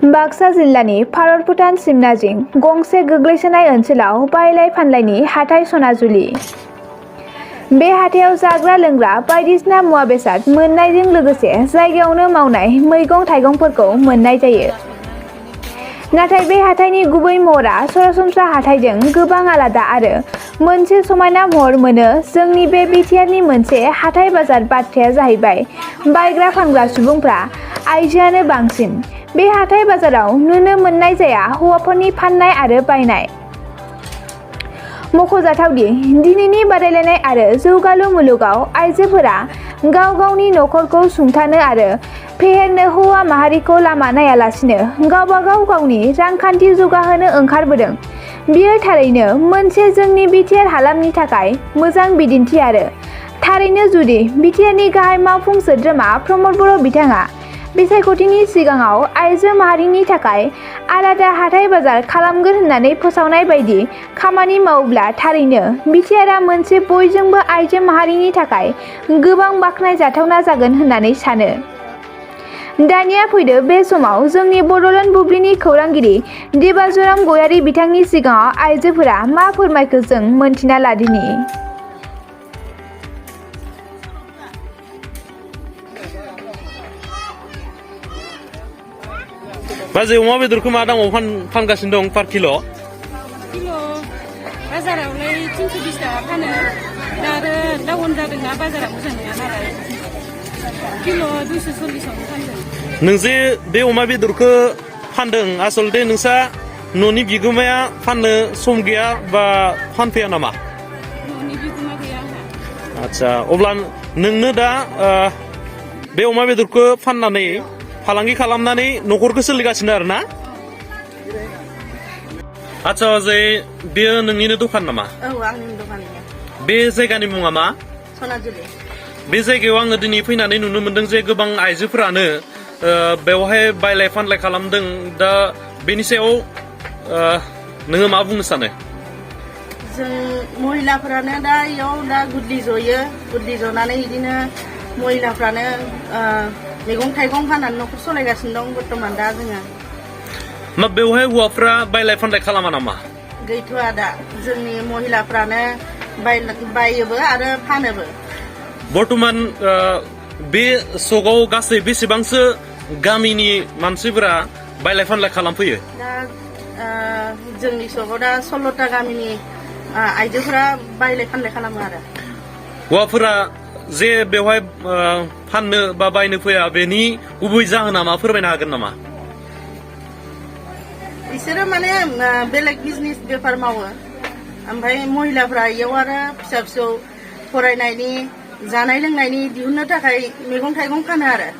बाक्सा जिल्लानि भारत भुटान सिमनाजिं गंसे गोग्लैसोनाय ओनसोलाव बायलाय फानलायनि हाथाय सनाजुलि। बे हाथायाव जाग्रा लोंग्रा बायदिसिना मुवा बेसाद मोननायजों लोगोसे जायगायावनो मावनाय मैगं थाइगंफोरखौ मोननाय जायो। नाथाय बे हाथायनि गुबै महरा सरासनस्रा हाथायजों गोबां आलादा आरो मोनसे समायना महर मोनो। जोंनि बे बिटिआरनि मोनसे हाथाय बाजार बाथ्राया जाहैबाय बायग्रा फानग्रा सुबुंफ्रा आइजोआनो बांसिन। बे हाथाय बाजाराव नुनो मोननाय जाया हौवाफोरनि फाननाय आरो बायनाय। मख'जाथावदि दिनैनि बादायलायनाय आरो जौगालु मुलुगाव आइजोफोरा गाव गावनि नखरखौ सुंथानो आरो फेहेरनो हौवा माहारिखौ लामा नायालासिनो गावबागाव गावनि रांखान्थि जौगाहोनो ओंखारबोदों। बेयो थारैनो मोनसे जोंनि बिटिआर हालामनि थाखाय मोजां बिदिन्थि आरो थारैनो जुदि बिटिआरनि गाहाय मावफुं सोद्रोमा प्रमद बर' बिथाङा बिसायख'थिनि सिगाङाव आइजो माहारिनि थाखाय आलादा हाथाय बाजार खालामगोन होननानै फोसावनाय बायदि खामानि मावोब्ला थारैनो बिटिआरआ मोनसे बयजोंबो आइजो माहारिनि थाखाय गोबां बाख्नायजाथावना जागोन होननानै सानो। दानिया फैदो बे समाव जोंनि बड'लेण्ड बुब्लिनि खौरांगिरि देबाजरम गयारी बिथांनि सिगाङाव आइजोफोरा मा फोरमायखो जों मोनथिना लादिनि। बाजै अमा बेदरखौ मा दामाव फानगासिनो दं पार किल'? किल' बाजारावलाय 320 थाखा फानो। दा आरो डाउन जादोंना बाजारा मोजां नङा नालाय किल' 240 फानदों। नों जे बे अमा बेदरखौ फानदों आसलथे नोंसा न'नि बिगोमाया फाननो सम गैया बा फानफैया नामा? न'नि बिगोमा गैया आंहा। आदसा अब्ला नोंनो दा बे अमा बेदरखौ फाननानै फालांगि खालामनानै न'खरखौ सोलिगासिनो आरो ना? आदसा जे बेयो नोंनिनो दखान नामा? औ आंनि दखान। बे जायगानि मुङा मा? सनाजुलि। बे जायगायाव आङो दिनै फैनानै नुनो मोनदों जे गोबां आइजोफोरानो बेवहाय बायलाय फानलाय खालामदों। दा बेनि सायाव नोङो मा बुंनो सानो? जों महिलाफोरानो दा इयाव दा गुदलि जयो। गुदलि जनानै बिदिनो महिलाफ्रानो मैगं थाइगं फाननानै न'खर सलायगासिनो दं बर्थमान दा जोङो। मा बेवहाय हौवाफ्रा बायलाय फानलाय खालामा नामा? गैथ'आ दा जोंनि महिलाफ्रानो बायोबो आरो फानोबो। बर्थमान बे सकआव गासै बेसेबांसो गामिनि मानसिफोरा बायलाय फानलाय खालामफैयो? दा जोंनि सकआव दा 16टा गामिनि आइजोफोरा बायलाय फानलाय खालामो आरो। हौवाफोरा जे बेवहाय फाननो बा बायनो फैया बेनि गुबै जाहोना मा फोरमायनो हागोन नामा? बिसोरो माने बेलेग बिजनेस बेफार मावो। ओमफ्राय महिलाफ्रा इयाव आरो फिसा फिसौ फरायनायनि जानाय लोंनायनि दिहुननो थाखाय मैगं थाइगं फानो आरो।